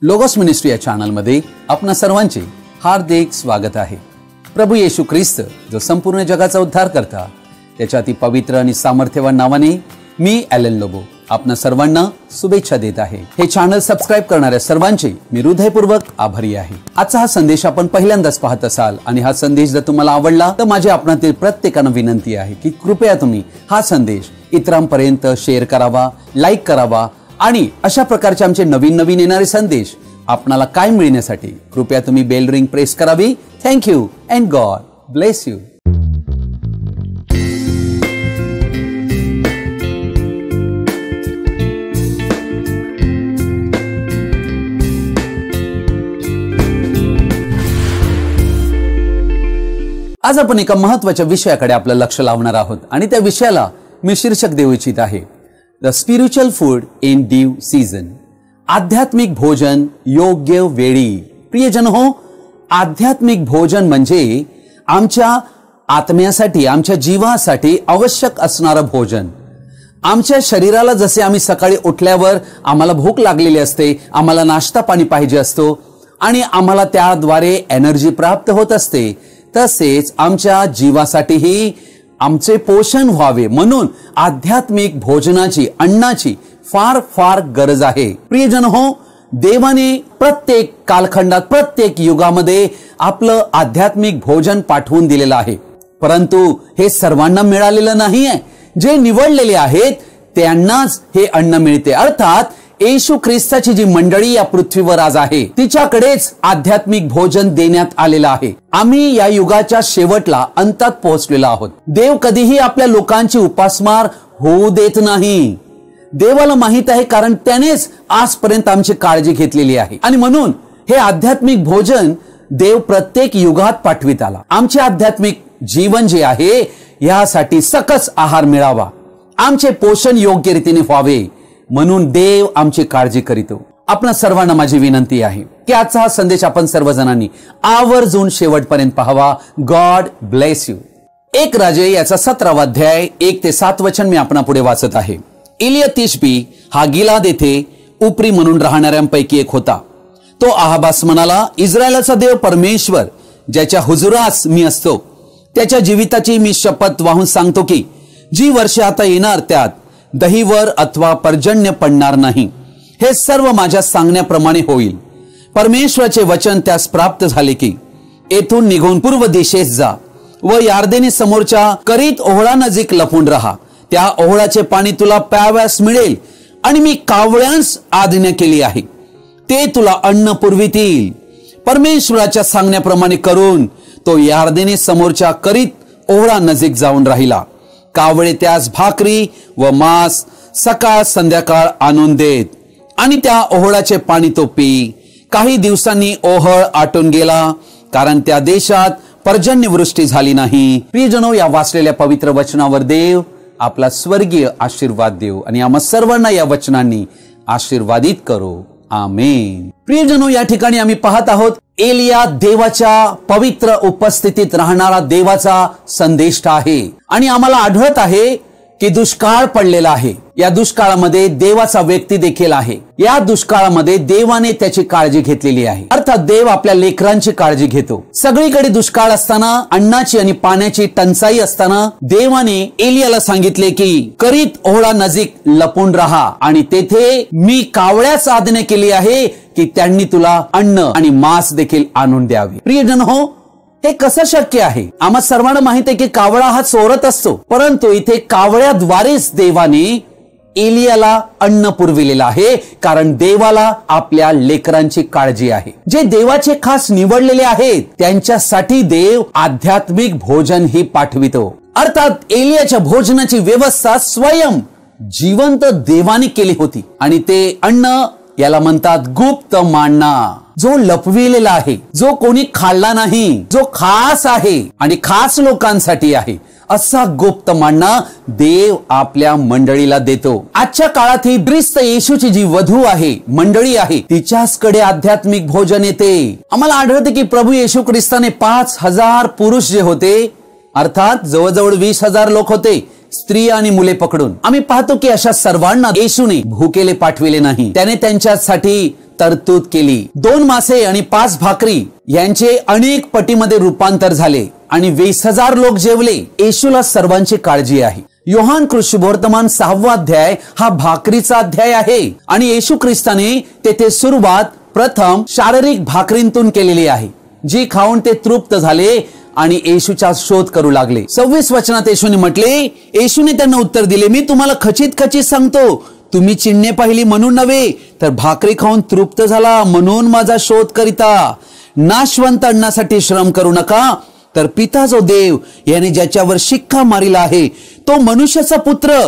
Logos ministry या चॅनलमध्ये आपणा सर्वांचे हार्दिक स्वागत आहे। प्रभू येशू ख्रिस्त जो संपूर्ण जगाचा उद्धार करता त्याच्या अति पवित्र आणि सामर्थ्यवान नावाने मी एलन लोबो आपणा सर्वांना शुभेच्छा देत आहे। हे चॅनल सबस्क्राइब करणाऱ्या सर्वांचे मी हृदयपूर्वक आभारी आहे। आजचा हा संदेश आपण पहिल्यांदाच पाहत असाल आणि हा संदेश जर तुम्हाला आवडला तर माझी आपणातील प्रत्येकाला विनंती आहे की कृपया तुम्ही हा संदेश इतरांपर्यंत शेअर करावा, लाईक करावा आणि अशा प्रकारचे आमचे नवीन येणारे संदेश आपणाला काय मिळण्यासाठी कृपया तुम्ही बेल रिंग प्रेस करावी। Thank you and God bless you. आज आपण एका महत्त्वाच्या विषयाकडे आपलं लक्ष लावणार आहोत आणि त्या विषयाला मी शीर्षक देऊ इच्छित आहे, the spiritual food in due season. आध्यात्मिक भोजन योग्य वेळी। प्रियजन हो, आध्यात्मिक भोजन म्हणजे आमच्या आत्म्यासाठी, आमच्या जीवासाठी आवश्यक असणारं भोजन। आमच्या शरीराला जसे आम्ही सकाळी उठल्यावर आम्हाला भूक लागलेली असते, आम्हाला नाश्ता पाणी पाहिजे असतो आणि आम्हाला त्याद्वारे एनर्जी प्राप्त होत असते, तसेच आमच्या जीवासाठीही आमचे पोषण व्हावे म्हणून आध्यात्मिक भोजनाची, अन्नाची फार फार गरज आहे। प्रियजन हो, देवाने प्रत्येक कालखंडात, प्रत्येक युगामध्ये आपलं आध्यात्मिक भोजन पाठवून दिलेलं आहे, परंतु हे सर्वांना मिळालेलं नाहीये। जे निवडलेले आहेत त्यांनाच हे अन्न मिळते। अर्थात येशू ख्रिस्ताची जी मंडळी या पृथ्वीवर आज आहे तिच्याकडेच आध्यात्मिक भोजन देण्यात आलेलं आहे। आम्ही या युगाच्या शेवटला, अंतात पोहोचलेलो आहोत। देव कधीही आपल्या लोकांची उपासमार होऊ देत नाही। देवाला माहित आहे, कारण त्यानेच आजपर्यंत आमची काळजी घेतलेली आहे आणि म्हणून हे आध्यात्मिक भोजन देव प्रत्येक युगात पाठवित आला। आमचे आध्यात्मिक जीवन जे आहे यासाठी सकस आहार मिळावा, आमचे पोषण योग्य रीतीने व्हावे म्हणून देव आमची काळजी करीतो। आपणा सर्वांना माझी विनंती आहे की आजचा हा संदेश आपण सर्वजणांनी आवर्जून शेवटपर्यंत पाहावा। God bless you. एक राजे याचा 17वा अध्याय 1 ते 7 वचन मी आपणा पुढे वाचत आहे। इलिया तिशबी हा गिलाद येथे उपरी म्हणून राहणाऱ्यांपैकी एक होता। तो आहाबास म्हणाला, इस्रायलाचा देव परमेश्वर ज्याच्या हुजुरास मी असतो त्याच्या जीविताची मी शपथ वाहून सांगतो की जी वर्षे आता येणार त्यात दहीवर अथवा पर्जन्य पडणार नाही। हे सर्व माझ्या सांगण्याप्रमाणे होईल। परमेश्वराचे वचन त्यास प्राप्त झाले की येथून निघून पूर्व दिशेस जा व यार्देनी समोरच्या करीत ओहळा नजीक लपून राहा। त्या ओहळाचे पाणी तुला प्यावयास मिळेल आणि मी कावळ्यांस आज्ञा केली आहे, ते तुला अन्न पुरवितील। परमेश्वराच्या सांगण्याप्रमाणे करून तो यार्देनी समोरच्या करीत ओहळा नजीक जाऊन राहिला। कावळे त्यास भाकरी व मांस सकाळ संध्याकाळ आणून देत आणि त्या ओहळाचे पाणी तो पी। काही दिवसांनी ओहळ आटून गेला, कारण त्या देशात पर्जन्यवृष्टी झाली नाही। प्रियजनो, या वाचलेल्या पवित्र वचनावर देव आपला स्वर्गीय आशीर्वाद देव आणि आम्हा सर्वांना या वचनांनी आशीर्वादित करो। आमेन। प्रियजनो, या ठिकाणी आम्ही पाहत आहोत एलिया देवाच्या पवित्र उपस्थितीत राहणारा देवाचा संदेष्टा आहे आणि आम्हाला आढळत आहे की दुष्काळ पडलेला आहे। या दुष्काळामध्ये देवाचा व्यक्ती देखील आहे। या दुष्काळामध्ये देवाने त्याची काळजी घेतलेली आहे। अर्थात देव आपल्या लेकरांची काळजी घेतो। सगळीकडे दुष्काळ असताना, अन्नाची आणि पाण्याची टंचाई असताना देवाने एलियाला सांगितले की करीत ओहळा नजीक लपून राहा आणि तेथे मी कावळ्यास आज्ञा केली आहे की त्यांनी तुला अन्न आणि मांस देखील आणून द्यावे। प्रियजन हो, हे कसं शक्य आहे? आम्हा सर्वांना माहित आहे की कावळा हा चोरत असतो, परंतु इथे कावळ्याद्वारेच देवाने एलियाला अन्न पुरविलेलं आहे, कारण देवाला आपल्या लेकरांची काळजी आहे। जे देवाचे खास निवडलेले आहेत त्यांच्यासाठी देव आध्यात्मिक भोजन ही पाठवितो। अर्थात एलियाच्या भोजनाची व्यवस्था स्वयं जिवंत देवाने केली होती आणि ते अन्न याला म्हणतात गुप्त मान्ना, जो लपविलेला आहे, जो कोणी खाल्ला नाही, जो खास आहे आणि खास लोकांसाठी आहे, असा गुप्त मान्ना देव आपल्या मंडळीला देतो। आजच्या काळात ही ख्रिस्त येशूची जी वधू आहे, मंडळी आहे, तिच्याचकडे आध्यात्मिक भोजन येते। आम्हाला आढळते की प्रभू येशू ख्रिस्ताने 5000 पुरुष जे होते, अर्थात जवळजवळ 20,000 लोक होते, स्त्री आणि मुले पकडून आम्ही पाहतो की अशा सर्वांना येशूने भुकेले पाठविले नाही। त्याने त्यांच्यासाठी तरतूद केली. 2 मासे आणि 5 भाकरी यांचे अनेक पटीमध्ये रूपांतर झाले आणि 20,000 लोक जेवले. येशूला सर्वांची काळजी आहे. योहान कृष्णवर्तमान 6वा अध्याय हा भाकरीचा अध्याय आहे आणि येशू ख्रिस्ताने तेथे सुरुवात प्रथम शारीरिक भाकरींतून केलेली आहे, जी खाऊन ते तृप्त झाले आणि येशूचा शोध करू लागले. 26 वचनात येशूने म्हटले, येशूने त्यांना उत्तर दिले, मी तुम्हाला खचित सांगतो, तुम्ही चिन्हे पाहिली म्हणून नव्हे, तर भाकरी खाऊन तृप्त झाला म्हणून माझा शोध करिता. नाशवंत अन्नासाठी श्रम करू नका, तर पिता जो देव याने ज्याच्यावर शिक्का मारिला आहे तो मनुष्याचा पुत्र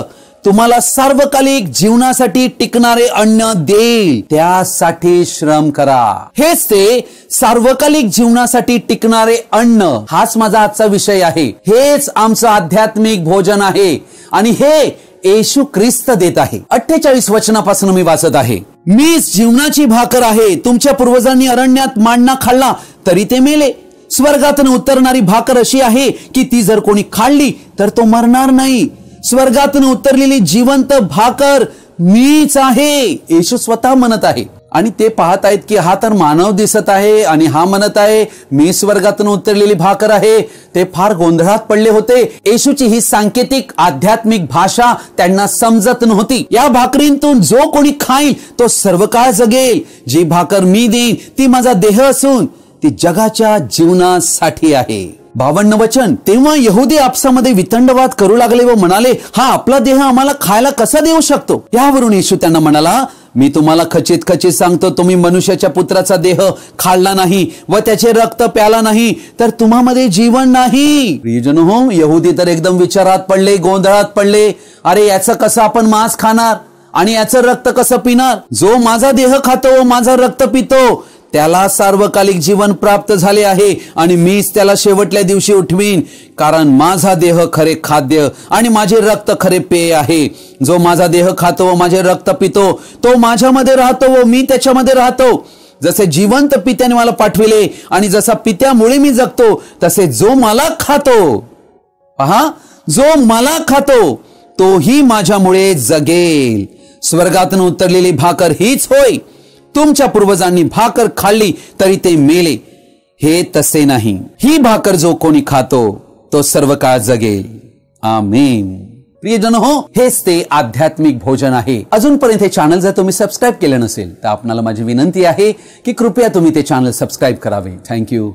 तुम्हाला सार्वकालिक जीवनासाठी टिकणारे अन्न देईल, त्यासाठी श्रम करा. हेच ते सार्वकालिक जीवनासाठी टिकणारे अन्न, हाच माझा आजचा विषय आहे. हेच आमचं आध्यात्मिक भोजन आहे आणि हे येशू ख्रिस्त देत आहे. 48 वचनापासून मी वाचत आहे. मीच जीवनाची भाकर आहे. तुमच्या पूर्वजांनी अरण्यात मांडा खाल्ला तरी ते मेले. स्वर्गातून उतरणारी भाकर अशी आहे की ती जर कोणी खाल्ली तर तो मरणार नाही. स्वर्गातून उतरलेली जिवंत भाकर मीच आहे, येशू स्वतः म्हणत आहे. आणि ते पाहत आहेत की हा तर मानव दिसत आहे आणि हा म्हणत आहे मी स्वर्गातून उतरलेली भाकर आहे. ते फार गोंधळात पडले होते. येशूची ही सांकेतिक आध्यात्मिक भाषा त्यांना समजत नव्हती. या भाकरींतून जो कोणी खाईल तो सर्व काळ जगेल. जी भाकर मी देईन ती माझा देह असून ती जगाच्या जीवनासाठी आहे. 52 वचन. तेव्हा यहुदी आपसामध्ये वितंडवाद करू लागले व म्हणाले, हा आपला देह आम्हाला खायला कसा देऊ शकतो? यावरून येशू त्यांना म्हणाला, मी तुम्हाला खचित सांगतो, तुम्ही मनुष्याच्या पुत्राचा देह खाल्ला नाही व त्याचे रक्त प्याला नाही तर तुम्हामध्ये जीवन नाही. प्रियजनो हो, यहुदी तर एकदम विचारात पडले, गोंधळात पडले. अरे याचं कसं आपण मांस खाणार आणि याचं रक्त कसं पिणार? जो माझा देह खातो व माझा रक्त पितो त्याला सार्वकालिक जीवन प्राप्त झाले आहे आणि मीच त्याला शेवटल्या दिवशी उठवीन, कारण माझा देह खरे खाद्य आणि माझे रक्त खरे पेय आहे. जो माझा देह खातो व माझे रक्त पितो तो माझ्यामध्ये राहतो व मी त्याच्यामध्ये राहतो. जसे जिवंत पित्याने मला पाठविले आणि जसा पित्यामुळे मी जगतो, तसे जो मला खातो, पहा, जो मला खातो तोही माझ्यामुळे जगेल. स्वर्गातून उतरलेली भाकर हीच होय. तुमच्या पूर्वजांनी भाकर खाल्ली तरी ते मेले, हे तसे नाही. ही भाकर जो कोणी खातो तो सर्व काळ जगेल. आमेन. प्रियजन हो, हेच ते आध्यात्मिक भोजन आहे. अजूनपर्यंत हे चॅनल जर तुम्ही सबस्क्राईब केलं नसेल तर आपणाला माझी विनंती आहे की कृपया तुम्ही ते चॅनल सबस्क्राईब करावे. थँक्यू.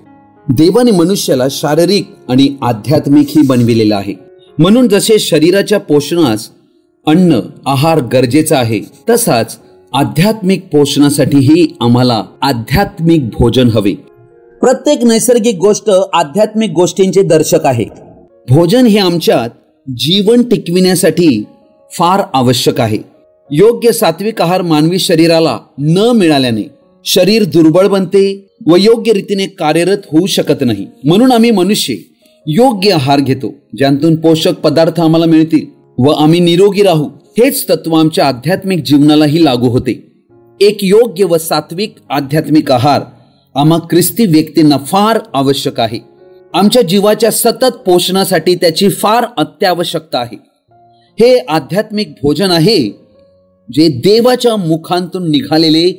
देवाने मनुष्याला शारीरिक आणि आध्यात्मिक ही बनविलेलं आहे. म्हणून जसे शरीराच्या पोषणास अन्न आहार गरजेचा आहे, तसाच आध्यात्मिक पोषणासाठीही आम्हाला आध्यात्मिक भोजन हवे. प्रत्येक नैसर्गिक गोष्ट आध्यात्मिक गोष्टींचे दर्शक आहे. भोजन हे आमच्यात जीवन टिकविण्यासाठी फार आवश्यक आहे. योग्य सात्विक आहार मानवी शरीराला न मिळाल्याने शरीर दुर्बळ बनते व योग्य रीतीने कार्यरत होऊ शकत नाही. म्हणून आम्ही मनुष्य योग्य आहार घेतो, ज्यातून पोषक पदार्थ आम्हाला मिळतील व आम्ही निरोगी राहू. हेच तत्व आमच्या आध्यात्मिक जीवनालाही लागू होते. एक योग्य व सात्विक आध्यात्मिक आहार आम्हा ख्रिस्ती व्यक्तींना फार आवश्यक आहे. आमच्या जीवाच्या सतत पोषणासाठी त्याची फार अत्यावश्यकता आहे. हे आध्यात्मिक भोजन आहे जे देवाच्या मुखांतून निघालेले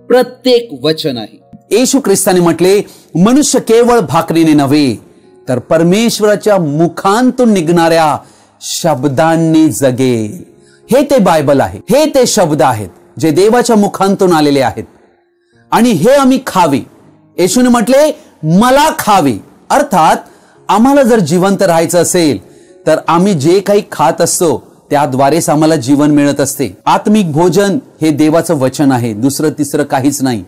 प्रत्येक वचन आहे. येशू ख्रिस्ताने म्हटले, मनुष्य केवळ भाकरीने नव्हे तर परमेश्वराच्या मुखांतून निघणाऱ्या शब्दांनी जगेल. हे ते बायबल आहे. हे ते शब्द आहेत जे देवाच्या मुखांतून आलेले आहेत आणि हे आम्ही खावे. येशूने म्हटले, मला खावे. अर्थात आम्हाला जर जिवंत राहायचं असेल तर आम्ही जे काही खात असतो त्याद्वारेच आम्हाला जीवन मिळत असते. आत्मिक भोजन हे देवाचं वचन आहे, दुसरं तिसरं काहीच नाही.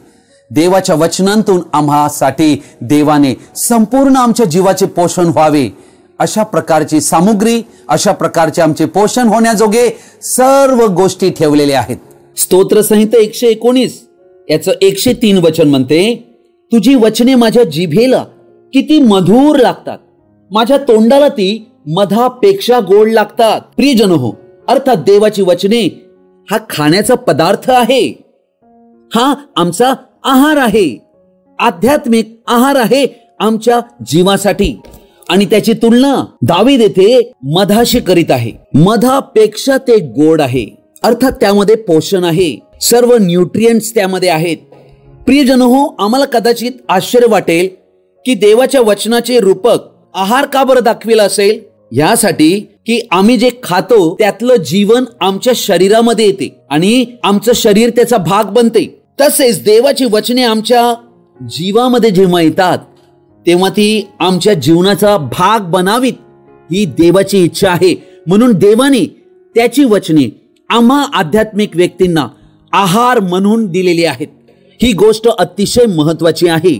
देवाच्या वचनांतून आम्हासाठी देवाने संपूर्ण आमच्या जीवाचे पोषण व्हावे अशा प्रकारची सामुग्री, अशा प्रकारचे आमचे पोषण होण्याजोगे सर्व गोष्टी ठेवलेल्या आहेत. स्तोत्रसंहिता 119 याचं 103 वचन म्हणते, तुझी वचने माझ्या जिभेला किती मधुर लागतात, माझ्या तोंडाला ती मधापेक्षा गोड लागतात. प्रियजन हो, अर्थात देवाची वचने हा खाण्याचा पदार्थ आहे. हा आमचा आहार आहे, आध्यात्मिक आहार आहे आमच्या जीवासाठी. आणि त्याची तुलना दावीद येथे मधाशी करीत आहे. मधापेक्षा ते गोड आहे. अर्थात त्यामध्ये पोषण आहे. सर्व न्यूट्रिएंट्स त्यामध्ये आहेत. प्रियजन हो, आम्हाला कदाचित आश्चर्य वाटेल की देवाच्या वचनाचे रूपक आहार का बरं दाखविला असेल? यासाठी की आम्ही जे खातो त्यातलं जीवन आमच्या शरीरामध्ये येते आणि आमचं शरीर त्याचा भाग बनते. तसेच देवाची वचने आमच्या जीवामध्ये जेव्हा येतात तेव्हा ती आमच्या जीवनाचा भाग बनावीत ही देवाची इच्छा आहे. म्हणून देवाने त्याची वचने आम्हा आध्यात्मिक व्यक्तींना आहार म्हणून दिलेली आहेत. ही गोष्ट अतिशय महत्वाची आहे.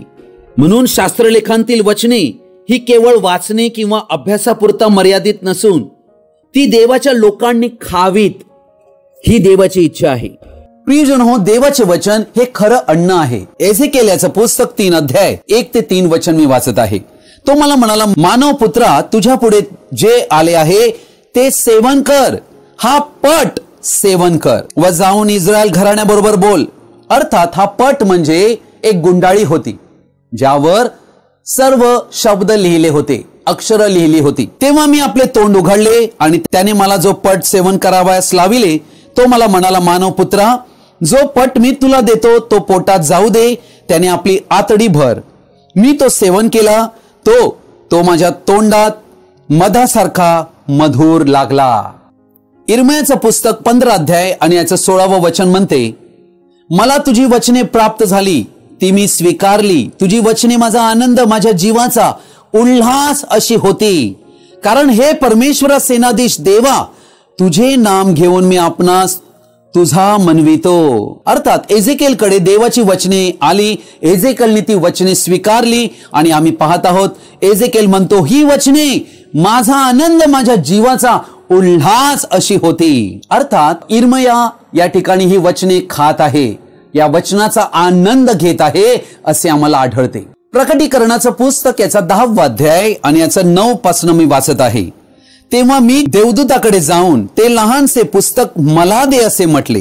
म्हणून शास्त्रलेखांतील वचने ही केवळ वाचणे किंवा अभ्यासापुरता मर्यादित नसून ती देवाच्या लोकांनी खावीत ही देवाची इच्छा आहे. प्रियजन हो, देवाचे वचन हे खरं अन्न आहे. एझेकिएल याचं पुस्तक 3 अध्याय 1 ते 3 वचन मी वाचत आहे. तो मला म्हणाला, मानव पुत्रा, तुझ्या पुढे जे आले आहे ते सेवन कर, हा पट सेवन कर व जाऊन इस्रायल घराण्याबरोबर बोल. अर्थात हा पट म्हणजे एक गुंडाळी होती ज्यावर सर्व शब्द लिहिले होते, अक्षर लिहिली होती. तेव्हा मी आपले तोंड उघडले आणि त्याने मला जो पट सेवन करावयास लाविले तो मला म्हणाला, मानव पुत्रा, जो पट मी तुला देतो तो पोटात जाऊ दे, त्याने आपली आतडी भर. मी तो सेवन केला, तो माझ्या तोंडात मधासारखा मधुर लागला. इर्मयाचं पुस्तक 15 अध्याय आणि याचं 16वं वचन म्हणते, मला तुझी वचने प्राप्त झाली, ती मी स्वीकारली. तुझी वचने माझा आनंद, माझ्या जीवाचा उल्हास अशी होती. कारण हे परमेश्वरा सेनाधीश देवा, तुझे नाम घेऊन मी आपणास तुझा मनवितो. अर्थात एझेकिएल कडे देवाची वचने आली, एझेकिएलने ती वचने स्वीकारली आणि आम्ही पाहत आहोत एझेकिएल म्हणतो, ही वचने माझा आनंद, माझ्या जीवाचा उल्हास अशी होती. अर्थात इर्मया या ठिकाणी ही वचने खात आहे, या वचनाचा आनंद घेत आहे असे आम्हाला आढळते. प्रकटीकरणाचं पुस्तक याचा 10वा अध्याय आणि याचं 9 पासून मी वाचत आहे. तेव्हा मी देवदूताकडे जाऊन ते लहानसे पुस्तक मला दे असे म्हटले.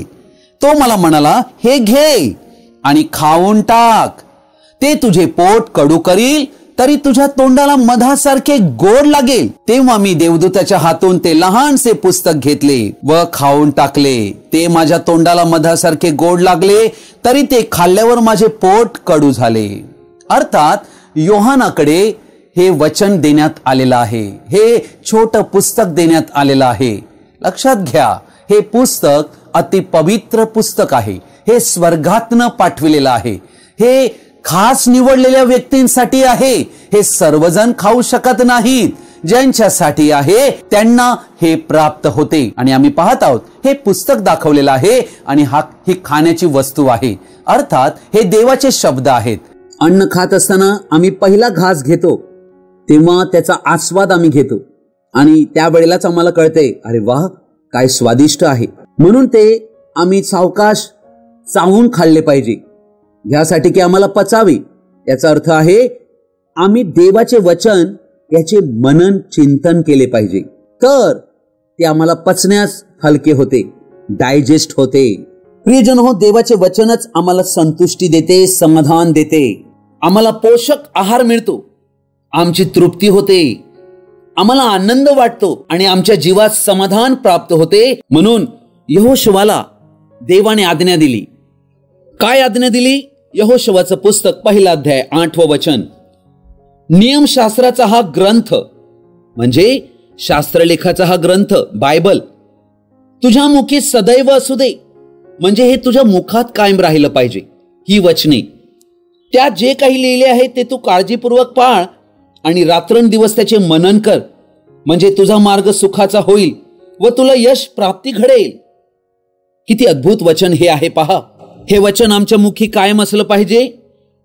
तो मला म्हणाला, हे घे आणि खाऊन टाक, ते तुझे पोट कडू करील तरी तुझ्या तोंडाला मधासारखे गोड लागेल. तेव्हा मी देवदूताच्या हातून ते लहानसे पुस्तक घेतले व खाऊन टाकले. ते माझ्या तोंडाला मधासारखे गोड लागले तरी ते खाल्ल्यावर माझे पोट कडू झाले. अर्थात योहानाकडे हे वचन देण्यात आलेलं आहे, हे छोटं पुस्तक देण्यात आलेलं आहे. लक्षात घ्या, हे पुस्तक अति पवित्र पुस्तक आहे. हे स्वर्गातनं पाठविलेलं आहे. हे खास निवडलेल्या व्यक्तींसाठी आहे. हे सर्वजण खाऊ शकत नाहीत. ज्यांच्यासाठी आहे त्यांना हे प्राप्त होते. आणि आम्ही पाहत आहोत हे पुस्तक दाखवलेलं आहे आणि ही खाण्याची वस्तू आहे. अर्थात हे देवाचे शब्द आहेत. अन्न खात असताना आम्ही पहिला घास घेतो तेव्हा त्याचा आस्वाद आम्ही घेतो आणि त्यावेळेलाच आम्हाला कळते, अरे वाह, काय स्वादिष्ट आहे. म्हणून ते आम्ही सावकाश चावून खाल्ले पाहिजे, यासाठी की आम्हाला पचावे. याचा अर्थ आहे आम्ही देवाचे वचन याचे मनन चिंतन केले पाहिजे, तर ते आम्हाला पचण्यास हलके होते, डायजेस्ट होते. प्रियजन हो, देवाचे वचनच आम्हाला संतुष्टी देते, समाधान देते. आम्हाला पोषक आहार मिळतो, आमची तृप्ती होते, आम्हाला आनंद वाटतो आणि आमच्या जीवात समाधान प्राप्त होते. म्हणून यहोशुवाला देवाने आज्ञा दिली. काय आज्ञा दिली? यहोशुवाचं पुस्तक 1 अध्याय 8वं वचन, नियमशास्त्राचा हा ग्रंथ म्हणजे शास्त्रलेखाचा हा ग्रंथ बायबल तुझ्या मुखी सदैव असू दे. म्हणजे हे तुझ्या मुखात कायम राहिलं पाहिजे. ही वचने, त्यात जे काही लिहिले आहे ते तू काळजीपूर्वक पाळ आणि रात्रंदिवस त्याचे मनन कर, म्हणजे तुझा मार्ग सुखाचा होईल व तुला यश प्राप्ती घडेल. किती अद्भुत वचन हे आहे पहा. हे वचन आमच्या मुखी कायम असलं पाहिजे.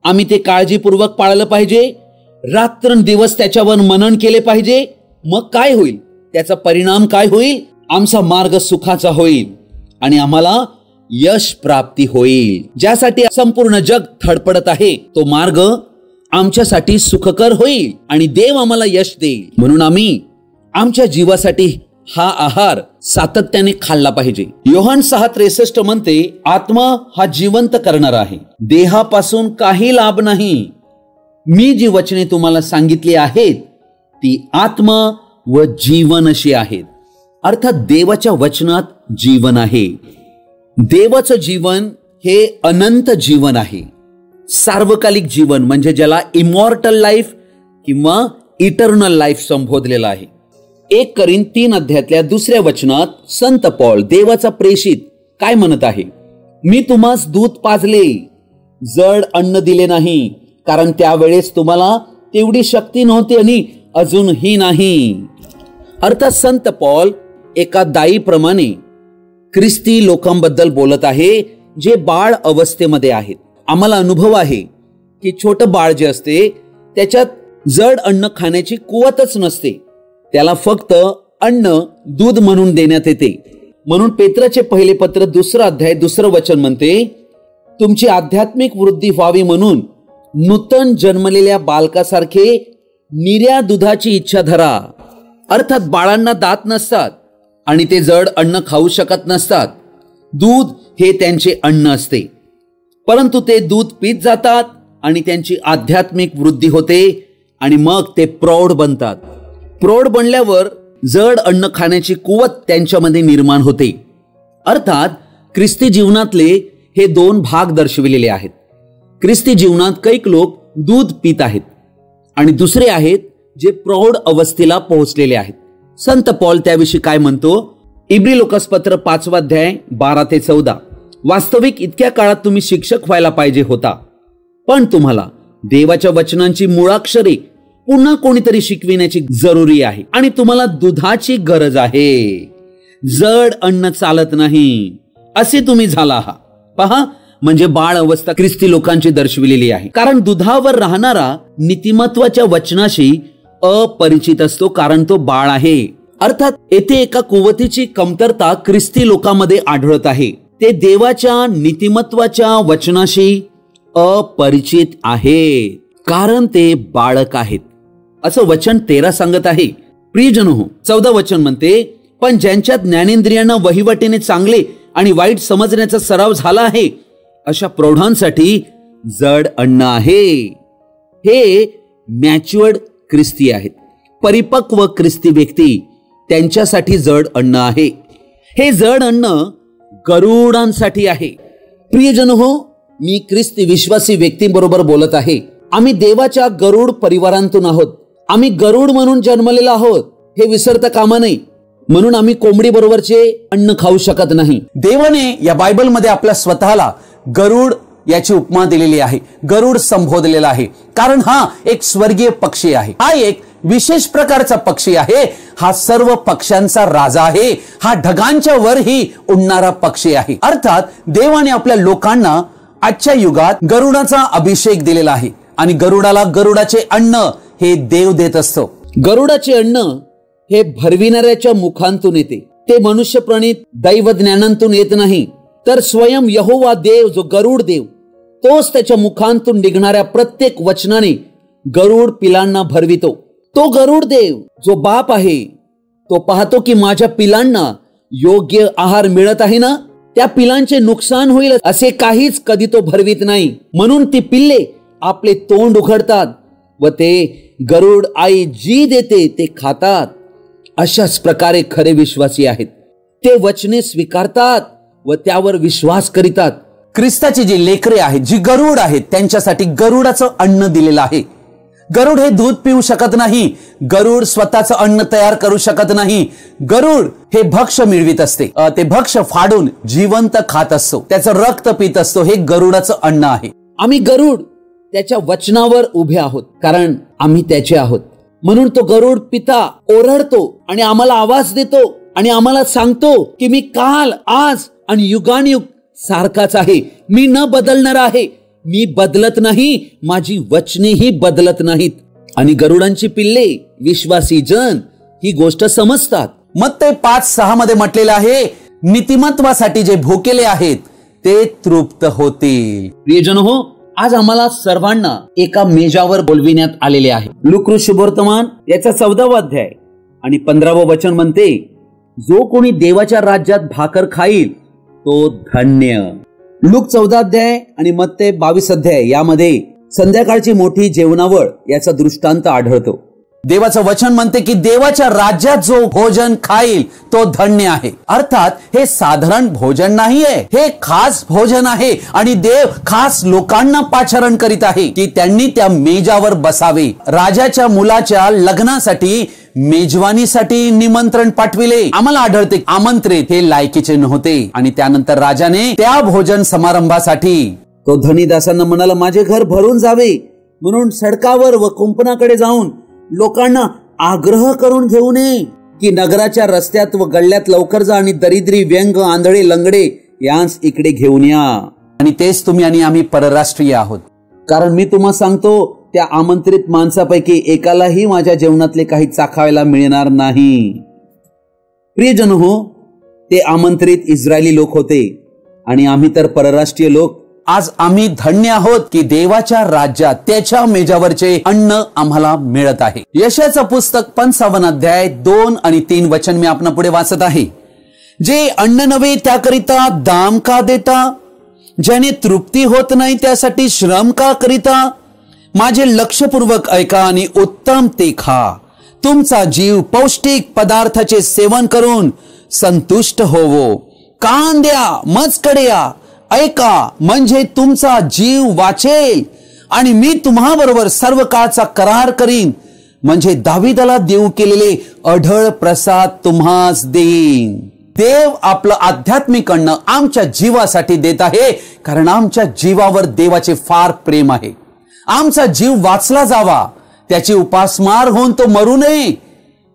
आम्ही ते काळजीपूर्वक पाळलं पाहिजे. रात्रंदिवस त्याच्यावर मनन केले पाहिजे. मग काय होईल? त्याचा परिणाम काय होईल? आमचा मार्ग सुखाचा होईल आणि आम्हाला यश प्राप्ती होईल. ज्यासाठी संपूर्ण जग धडपडत आहे तो मार्ग आमच्यासाठी सुखकर होईल आणि देव आम्हाला यश देईल. म्हणून आम्ही आमच्या जीवासाठी हा आहार सातत्याने खाल्ला पाहिजे. योहान 6:63 म्हणते, आत्मा हा जिवंत करणारा आहे, देहापासून काही लाभ नाही. मी जी वचने तुम्हाला सांगितली आहेत ती आत्मा व जीवन अशी आहेत. अर्थात देवाच्या वचनात जीवन आहे. देवाचं जीवन हे अनंत जीवन आहे. सार्वकालिक जीवन म्हणजे ज्याला इमॉर्टल लाईफ किंवा इटर्नल लाईफ संबोधलेलं आहे. 1 कोरिंथ 3 अध्यायातल्या 2 वचनात संत पौल, देवाचा प्रेषित, काय म्हणत आहे? मी तुम्हास दूध पाजले, जड अन्न दिले नाही, कारण त्यावेळेस तुम्हाला तेवढी शक्ती नव्हती आणि अजूनही नाही. अर्थात संत पौल एका दाईप्रमाणे ख्रिस्ती लोकांबद्दल बोलत आहे जे बाळ अवस्थेमध्ये आहेत. आम्हाला अनुभव आहे की छोटं बाळ जे असते त्याच्यात जड अन्न खाण्याची कुवतच नसते. त्याला फक्त अन्न दूध म्हणून देण्यात येते. म्हणून पेत्राचे पहिले पत्र 2 अध्याय 2 वचन म्हणते, तुमची आध्यात्मिक वृद्धी व्हावी म्हणून नूतन जन्मलेल्या बालकासारखे निर्या दुधाची इच्छा धरा. अर्थात बाळांना दात नसतात आणि ते जड अन्न खाऊ शकत नसतात. दूध हे त्यांचे अन्न असते, परंतु ते दूध पीत जातात आणि त्यांची आध्यात्मिक वृद्धी होते आणि मग ते प्रौढ बनतात. प्रौढ बनल्यावर जड अन्न खाण्याची कुवत त्यांच्यामध्ये निर्माण होते. अर्थात ख्रिस्ती जीवनातले हे 2 भाग दर्शविलेले आहेत. ख्रिस्ती जीवनात कैक लोक दूध पित आहेत आणि दुसरे आहेत जे प्रौढ अवस्थेला पोहोचलेले आहेत. संत पौल त्याविषयी काय म्हणतो? इब्री लोकासपत्र 5 अध्याय 12 ते 14. वास्तविक इतक्या काळात तुम्ही शिक्षक व्हायला पाहिजे होता, पण तुम्हाला देवाच्या वचनांची मुळाक्षरे पुन्हा कोणीतरी शिकविण्याची जरुरी आहे आणि तुम्हाला दुधाची गरज आहे. जड अन्न चालत नाही असे तुम्ही झाला आहात. पहा, म्हणजे बाळ अवस्था ख्रिस्ती लोकांची दर्शविलेली आहे. कारण दुधावर राहणारा नीतिमत्वाच्या वचनाशी अपरिचित असतो, कारण तो बाळ आहे. अर्थात येथे एका कुवतीची कमतरता ख्रिस्ती लोकांमध्ये आढळत आहे. ते देवाच्या नीतिमत्वाच्या वचनाशी अपरिचित आहेत, कारण ते बाळक आहेत, असं वचन 13 सांगत आहे. प्रियजन हो, 14 वचन म्हणते, पण ज्यांच्या ज्ञानेंद्रियांना वहिवाटीने चांगले आणि वाईट समजण्याचा सराव झाला आहे अशा प्रौढांसाठी जड अन्न आहे. हे मॅच्युअर्ड ख्रिस्ती आहेत. परिपक्व ख्रिस्ती व्यक्ती, त्यांच्यासाठी जड अन्न आहे. हे जड अन्न गरुडांसाठी आहे. प्रियजन हो, मी ख्रिस्ती विश्वासी व्यक्तींबरोबर बोलत आहे. आम्ही देवाच्या गरुड परिवारांतून आहोत. आम्ही गरुड म्हणून जन्मलेलो आहोत, हे विसरता कामा नये. म्हणून आम्ही कोंबडी बरोबरचे अन्न खाऊ शकत नाही. देवाने या बायबलमध्ये आपल्या स्वतःला गरुड याची उपमा दिलेली आहे, गरुड संबोधलेला आहे, कारण हा एक स्वर्गीय पक्षी आहे. हा एक विशेष प्रकारचा पक्षी आहे. हा सर्व पक्ष्यांचा राजा आहे. हा ढगांच्या वरही उडणारा पक्षी आहे. अर्थात देवाने आपल्या लोकांना आजच्या युगात गरुडाचा अभिषेक दिलेला आहे आणि गरुडाला गरुडाचे अन्न हे देव देत असतो. गरुडाचे अन्न हे भरविणाऱ्याच्या मुखांतून येते. ते मनुष्य प्रणित दैव ज्ञानांतून येत नाही, तर स्वयं यहोवा देव जो गरुड देव, तोच त्याच्या मुखांतून निघणाऱ्या प्रत्येक वचनाने गरुड पिलांना भरवितो. तो गरुड देव जो बाप आहे, तो पाहतो की माझ्या पिलांना योग्य आहार मिळत आहे ना, त्या पिलांचे नुकसान होईल असे काहीच कधी तो भरवित नाही. म्हणून ती पिल्ले आपले तोंड उघडतात व ते गरुड आई जी देते ते खातात. अशाच प्रकारे खरे विश्वासी आहेत. ते वचने स्वीकारतात व त्यावर विश्वास करीतात. ख्रिस्ताची जी लेकरे आहेत, जी गरुड आहेत, त्यांच्यासाठी गरुडाचं अन्न दिलेलं आहे. गरुड हे दूध पिऊ शकत नाही. गरुड स्वतःचं अन्न तयार करू शकत नाही. गरुड हे भक्ष्य मिळवित असते. ते भक्ष्य फाडून जिवंत खात असतो. त्याचं रक्त पित असतो. हे गरुडाचं अन्न आहे. आम्ही गरुड त्याच्या वचनावर उभे आहोत, कारण आम्ही त्याचे आहोत. म्हणून तो गरुड पिता ओरडतो आणि आम्हाला आवाज देतो आणि आम्हाला सांगतो की मी काल, आज आणि युगानुयुग सारखाच आहे. मी न बदलणार आहे. मी बदलत नाही. माझी वचनेही बदलत नाहीत. आणि गरुडांची पिल्ले, विश्वासी जन, ही गोष्ट समजतात. मत्ते 5:6 मध्ये म्हटलेलं आहे, नीतिमत्वासाठी जे भुकेले आहेत ते तृप्त होतील. प्रियजन हो, आज आम्हाला सर्वांना एका मेजावर बोलविण्यात आलेले आहे. लूका शुभवर्तमान याचा 14वा अध्याय आणि 15वे वचन म्हणते, जो कोणी देवाच्या राज्यात भाकर खाईल तो धन्य. लूक 14 अध्याय आणि मत्ते 22 अध्याय यामध्ये संध्याकाळची मोठी जेवणावळ याचा दृष्टांत आढळतो. देवाचं वचन म्हणते की देवाच्या राज्यात जो भोजन खाईल तो धन्य आहे. अर्थात हे साधारण भोजन नाहीये, हे खास भोजन आहे. आणि देव खास लोकांना पाचारण करीत आहे की त्यांनी त्या मेजावर बसावे. राजाच्या मुलाच्या लग्नासाठी मेजवानीसाठी निमंत्रण पाठविले. आम्हाला आढळते आमंत्रित हे लायकीचे नव्हते. आणि त्यानंतर राजाने त्या भोजन समारंभासाठी तो धनी दासांना म्हणाला, माझे घर भरून जावे म्हणून सडकावर व कुंपणाकडे जाऊन लोकांना आग्रह करून घेऊन ये की नगराच्या रस्त्यात व गल्ल्यात लवकर जा आणि दरिद्री, व्यंग, आंधळे, लंगडे यांस इकडे घेऊन या. आणि तेच तुम्ही आणि आम्ही परराष्ट्रीय आहोत. कारण मी तुम्हाला सांगतो त्या आमंत्रित माणसापैकी एकालाही माझ्या जेवणातले काही चाखायला मिळणार नाही. प्रियजन हो, ते आमंत्रित इस्रायली लोक होते आणि आम्ही तर परराष्ट्रीय लोक. आज आम्ही धन्य आहोत की देवाच्या राज्यात त्याच्या मेजावरचे अन्न आम्हाला मिळत आहे. यशाचं पुस्तक 55 अध्याय 2 आणि 3 वचन मी आपणा पुढे वाचत आहे. जे अन्न नव्हे त्याकरिता दाम का देता, ज्याने तृप्ती होत नाही त्यासाठी श्रम का करिता. माझे लक्षपूर्वक ऐका आणि उत्तम ते खा. तुमचा जीव पौष्टिक पदार्थाचे सेवन करून संतुष्ट होवो. कान द्या, मजकडे या, ऐका, म्हणजे तुमचा जीव वाचेल आणि मी तुम्हा बरोबर सर्व काळचा करार करीन, म्हणजे दाविदाला देऊ केलेले अढळ प्रसाद तुम्हास देईन. देव आपलं आध्यात्मिक अन्न आमच्या जीवासाठी देत आहे, कारण आमच्या जीवावर देवाचे फार प्रेम आहे. आमचा जीव वाचला जावा, त्याची उपासमार होऊन तो मरू नये,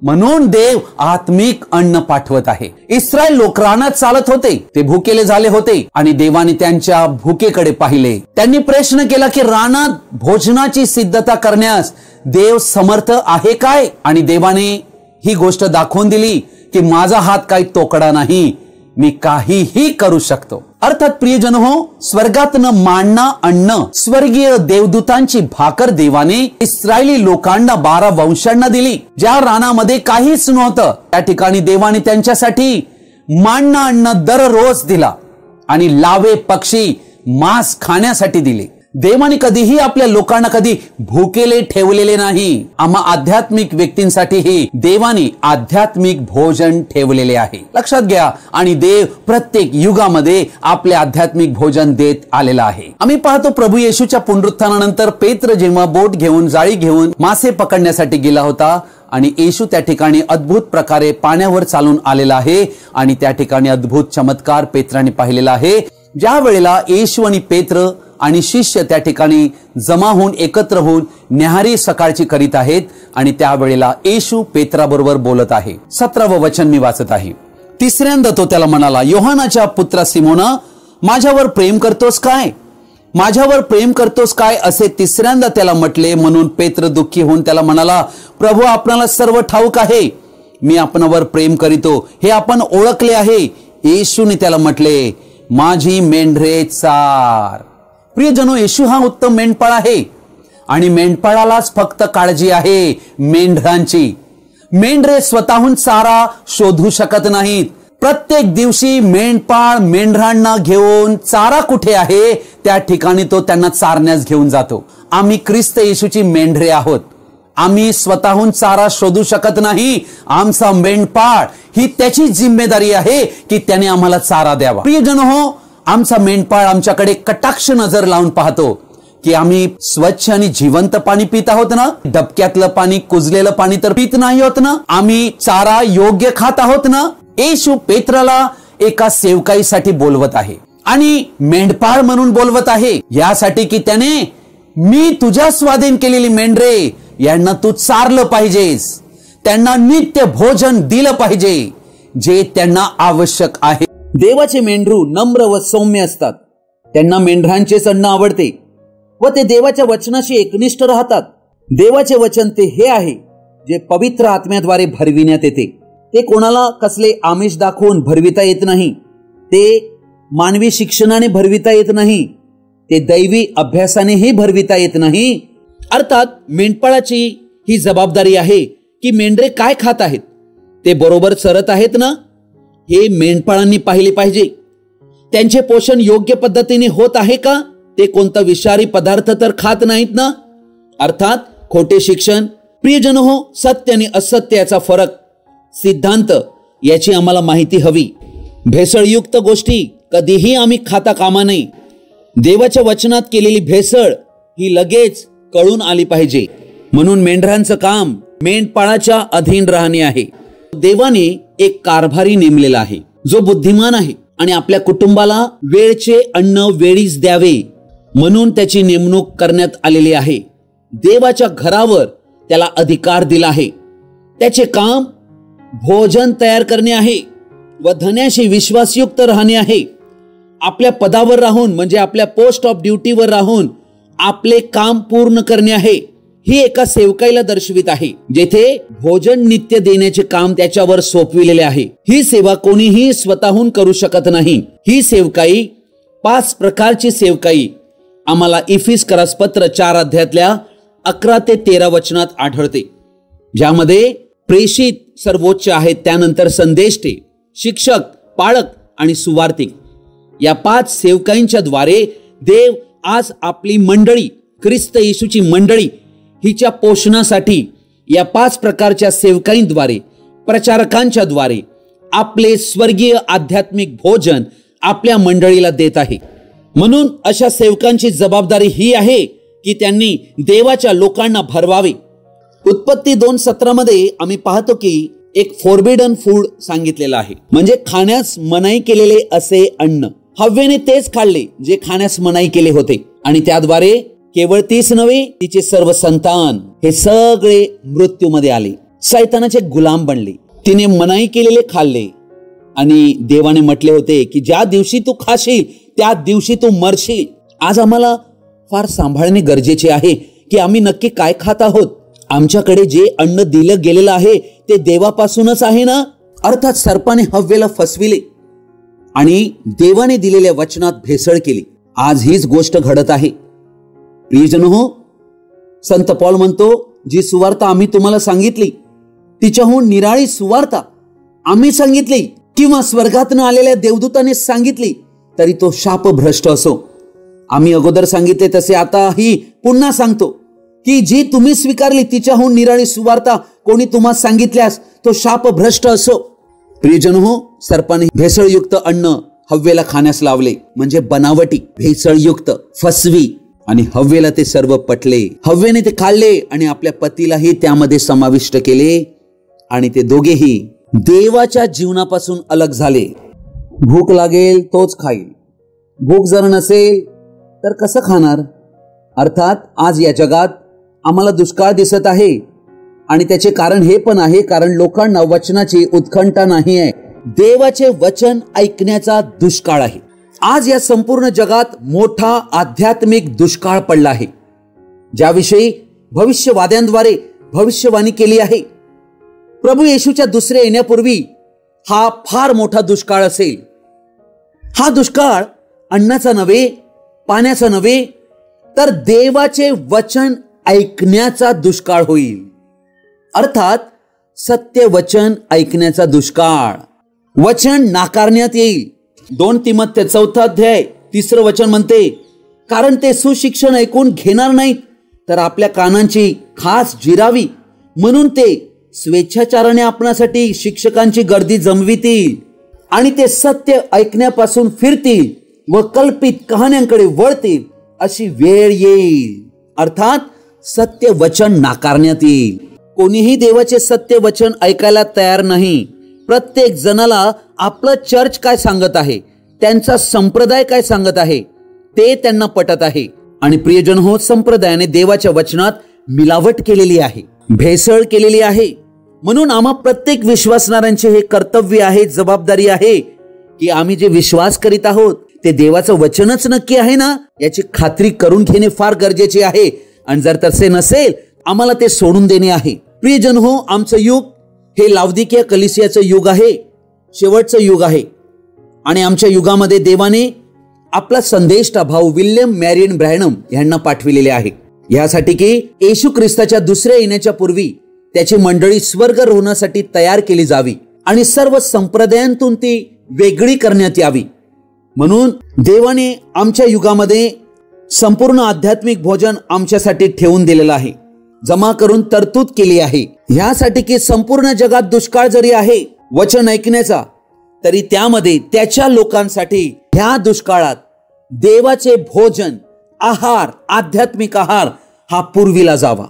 म्हणून देव आत्मिक अन्न पाठवत आहे. इस्रायल लोक रानात चालत होते, ते भुकेले झाले होते आणि देवाने त्यांच्या भुकेकडे पाहिले. त्यांनी प्रश्न केला की रानात भोजनाची सिद्धता करण्यास देव समर्थ आहे काय. आणि देवाने ही गोष्ट दाखवून दिली की माझा हात काही तोकडा नाही, मी काहीही करू शकतो. अर्थात प्रियजन हो, स्वर्गातनं मानना अन्न, स्वर्गीय देवदूतांची भाकर देवाने इस्रायली लोकांना 12 वंशांना दिली. ज्या रानामध्ये काहीच नव्हतं त्या ठिकाणी देवाने त्यांच्यासाठी मानना अन्न दररोज दिला आणि लावे पक्षी मांस खाण्यासाठी दिले. देवाने कधीही आपल्या लोकांना कधी भुकेले ठेवलेले नाही. आम्हा आध्यात्मिक व्यक्तींसाठीही देवाने आध्यात्मिक भोजन ठेवलेले आहे. लक्षात घ्या. आणि देव प्रत्येक युगामध्ये आपले आध्यात्मिक भोजन देत आलेला आहे. आम्ही पाहतो प्रभू येशूच्या पुनरुत्थानानंतर पेत्र जेव्हा बोट घेऊन, जाळी घेऊन मासे पकडण्यासाठी गेला होता आणि येशू त्या ठिकाणी अद्भुत प्रकारे पाण्यावर चालून आलेला आहे आणि त्या ठिकाणी अद्भुत चमत्कार पेत्राने पाहिलेला आहे. ज्या वेळेला येशू आणि पेत्र आणि शिष्य त्या ठिकाणी जमा होऊन एकत्र होऊन न्याहारी सकाळची करीत आहेत आणि त्यावेळेला येशू पेत्राबरोबर बोलत आहे. 17वे वचन मी वाचत आहे. तिसऱ्यांदा तो त्याला म्हणाला, योहानाच्या पुत्रा सिमोना, माझ्यावर प्रेम करतोस काय, माझ्यावर प्रेम करतोस काय असे तिसऱ्यांदा त्याला म्हटले. म्हणून पेत्र दुःखी होऊन त्याला म्हणाला, प्रभू आपणाला सर्व ठाऊक आहे, मी आपणावर प्रेम करीतो, हे आपण ओळखले आहे. येशूने त्याला म्हटले, माझी मेंढरे चार. प्रियजनो, येशू हा उत्तम मेंढपाळ आहे आणि मेंढपाळालाच फक्त काळजी आहे मेंढरांची. मेंढरे स्वतःहून चारा शोधू शकत नाहीत. प्रत्येक दिवशी मेंढपाळ मेंढरांना घेऊन चारा कुठे आहे त्या ठिकाणी तो त्यांना चारण्यास घेऊन जातो. आम्ही ख्रिस्त येशूची मेंढरे आहोत. आम्ही स्वतःहून चारा शोधू शकत नाही. आमचा मेंढपाळ ही त्याची जिम्मेदारी आहे की त्याने आम्हाला चारा द्यावा. प्रियजन हो, आमचा मेंढपाळ आमच्याकडे कटाक्ष नजर लावून पाहतो की आम्ही स्वच्छ आणि जिवंत पाणी पित आहोत ना, डबक्यातलं पाणी, कुजलेलं पाणी तर पित नाही आहोत ना, आम्ही चारा योग्य खात आहोत ना. येशू पेत्राला एका सेवकाईसाठी बोलवत आहे आणि मेंढपाळ म्हणून बोलवत आहे यासाठी की त्याने, मी तुझ्या स्वाधीन केलेली मेंढरे यांना तू चारलं पाहिजेस, त्यांना नित्य भोजन दिलं पाहिजे जे त्यांना आवश्यक आहे. देवाचे मेंढरू नम्र व सौम्य असतात. त्यांना मेंढरांचेच अन्न आवडते व ते देवाच्या वचनाशी एकनिष्ठ राहतात. देवाचे वचन ते हे आहे जे पवित्र आत्म्याद्वारे भरविण्यात येते. ते कोणाला कसले आमिष दाखवून भरविता येत नाही. ते मानवी शिक्षणाने भरविता येत नाही. ते दैवी अभ्यासानेही भरविता येत नाही. अर्थात मेंढपाळाची ही जबाबदारी आहे की मेंढरे काय खात आहेत, ते बरोबर चरत आहेत ना, हे मेंढपाळांनी पाहिले पाहिजे. त्यांचे पोषण योग्य पद्धतीने होत आहे का, ते कोणता विषारी पदार्थ तर खात नाहीत ना. अर्थात खोटे शिक्षण, प्रियजन हो, सत्य आणि असत्य याचा फरक, सिद्धांत याची आम्हाला माहिती हवी. भेसळयुक्त गोष्टी कधीही आम्ही खाता कामा नये. देवाच्या वचनात केलेली भेसळ ही लगेच कळून आली पाहिजे. म्हणून मेंढरांचं काम मेंढपाळाच्या अधीन राहणे आहे. देवाने एक कारभारी नेमलेला आहे जो बुद्धिमान आहे आणि आपल्या कुटुंबाला वेळचे अन्न वेळीच द्यावे म्हणून त्याची नेमणूक करण्यात आलेली आहे. देवाच्या घरावर त्याला अधिकार दिला आहे. त्याचे काम भोजन तयार करणे आहे व धन्याशी विश्वासयुक्त राहणे आहे. आपल्या पदावर राहून म्हणजे आपल्या पोस्ट ऑफ ड्युटीवर राहून आपले काम पूर्ण करणे आहे. ही एका सेवकाईला दर्शवित आहे जेथे भोजन नित्य देण्याचे काम त्याच्यावर सोपविलेले आहे. ही सेवा कोणीही स्वतःहून करू शकत नाही. ही सेवकाई 5 प्रकारची सेवकाई आम्हाला इफिसकरास पत्र 4 अध्यायातल्या 11 ते 13 वचनात आढळते, ज्यामध्ये प्रेषित सर्वोच्च आहेत, त्यानंतर संदेष्टे, शिक्षक, पाळक आणि सुवार्तिक या 5 सेवकाईंच्या द्वारे देव आज आपली मंडळी, ख्रिस्त येशूची मंडळी हिच्या पोषणासाठी या 5 प्रकारच्या सेवकाईंद्वारे, प्रचारकांच्या द्वारे आपले स्वर्गीय आध्यात्मिक भोजन आपल्या मंडळीला देत आहे. म्हणून अशा सेवकांची जबाबदारी ही आहे की त्यांनी देवाच्या लोकांना भरवावे. उत्पत्ती 2:17 मध्ये आम्ही पाहतो की एक फॉरबिडन फूड सांगितलेलं आहे, म्हणजे खाण्यास मनाई केलेले असे अन्न. हव्वेने तेच खाल्ले जे खाण्यास मनाई केले होते आणि त्याद्वारे केवळ तीच नव्हे, तिचे सर्व संतान हे सगळे मृत्यूमध्ये आले, शैतानाचे गुलाम बनले. तिने मनाई केलेले खाल्ले आणि देवाने म्हटले होते की ज्या दिवशी तू खाशील त्या दिवशी तू मरशील. आज आम्हाला फार सांभाळणे गरजेचे आहे की आम्ही नक्की काय खात आहोत. आमच्याकडे जे अन्न दिलं गेलेलं आहे ते देवापासूनच आहे ना. अर्थात सर्पाने हव्वेला फसविले आणि देवाने दिलेल्या वचनात भेसळ केली. आज हीच गोष्ट घडत आहे. प्रियजन हो, संत पौल म्हणतो, जी सुवार्ता आम्ही तुम्हाला सांगितली तिच्याहून निराळी सुवार्ता आम्ही सांगितली किंवा स्वर्गातून आलेल्या देवदूताने सांगितली तरी तो शापभ्रष्ट असो. आम्ही अगोदर सांगितले तसे आताही पुन्हा सांगतो की जी तुम्ही स्वीकारली तिच्याहून निराळी सुवार्ता कोणी तुम्हाला सांगितल्यास तो शापभ्रष्ट असो. प्रियजन हो, सर्पाने भेसळयुक्त अन्न हव्वेला खाण्यास लावले, म्हणजे बनावटी, भेसळयुक्त, फसवी, आणि हव्वेला ते सर्व पटले. हव्वेने ते खाल्ले आणि आपल्या पतीलाही त्यामध्ये समाविष्ट केले आणि ते दोघेही देवाच्या जीवनापासून अलग झाले. भूक लागेल तोच खाईल, भूक जर नसेल तर कसं खाणार. अर्थात आज या जगात आम्हाला दुष्काळ दिसत आहे आणि त्याचे कारण हे पण आहे कारण लोकांना वचनाची उत्कंठा नाही आहे. देवाचे वचन ऐकण्याचा दुष्काळ आहे. आज या संपूर्ण जगात मोठा आध्यात्मिक दुष्काळ पडला आहे, ज्याविषयी भविष्यवाद्यांद्वारे भविष्यवाणी केली आहे. प्रभू येशूच्या दुसऱ्या येण्यापूर्वी हा फार मोठा दुष्काळ असेल. हा दुष्काळ अन्नाचा नव्हे, पाण्याचा नव्हे, तर देवाचे वचन ऐकण्याचा दुष्काळ होईल. अर्थात सत्य वचन ऐकण्याचा दुष्काळ. वचन नाकारण्यात येईल. 2 तिमोथेय 4 अध्याय 3 वचन म्हणते, कारण ते सुशिक्षण ऐकून घेणार नाहीत तर आपल्या कानांची खास जिरावी म्हणून ते स्वेच्छाचाराने आपणासाठी शिक्षकांची गर्दी जमवितील आणि ते सत्य ऐकण्यापासून फिरतील व कल्पित कहाण्यांकडे वळतील अशी वेळ येईल. अर्थात सत्य वचन नाकारण्यात येईल. कोणीही देवाचे सत्य वचन ऐकायला तयार नाही. प्रत्येक जणाला आपलं चर्च काय सांगत आहे, त्यांचा संप्रदाय काय सांगत आहे ते त्यांना पटत आहे. आणि प्रियजन हो, संप्रदायाने देवाच्या वचनात मिलावट केलेली आहे, भेसळ केलेली आहे. म्हणून आम्हा प्रत्येक विश्वासणाऱ्यांचे हे कर्तव्य आहे, जबाबदारी आहे की आम्ही जे विश्वास करीत आहोत ते देवाचं वचनच नक्की आहे ना याची खात्री करून घेणे फार गरजेचे आहे. आणि जर तसे नसेल आम्हाला ते सोडून देणे आहे. प्रियजन हो, आमचं युग हे लावदिकिया कलिसियाचं युग आहे, शेवटचं युग आहे. आणि आमच्या युगामध्ये देवाने आपला संदेष्टा भाऊ विल्यम मॅरियन ब्रॅनम यांना पाठविलेले आहे, यासाठी की येशू ख्रिस्ताच्या दुसऱ्या येण्याच्या पूर्वी त्याची मंडळी स्वर्गरोहणासाठी तयार केली जावी आणि सर्व संप्रदायांतून ती वेगळी करण्यात यावी. म्हणून देवाने आमच्या युगामध्ये संपूर्ण आध्यात्मिक भोजन आमच्यासाठी ठेवून दिलेलं आहे. जमा करून तरतूद केली आहे, ह्यासाठी की संपूर्ण जगात दुष्काळ जरी आहे वचन ऐकण्याचा, तरी त्यामध्ये त्याच्या लोकांसाठी ह्या दुष्काळात देवाचे भोजन, आहार, आध्यात्मिक आहार हा पुरविला जावा.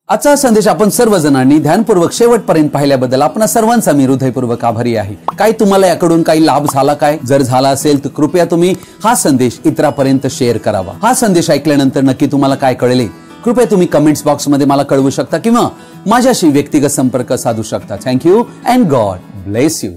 आजचा संदेश आपण सर्वजणांनी ध्यानपूर्वक शेवटपर्यंत पाहिल्याबद्दल आपणा सर्वांचा मी हृदयपूर्वक आभारी आहे. काय तुम्हाला याकडून काही लाभ झाला काय? जर झाला असेल तर कृपया तुम्ही हा संदेश इतरांपर्यंत शेअर करावा. हा संदेश ऐकल्यानंतर नक्की तुम्हाला काय कळले कृपया तुम्ही कमेंट्स बॉक्समध्ये मला कळवू शकता किंवा माझ्याशी व्यक्तिगत संपर्क साधू शकता. Thank you and God bless you.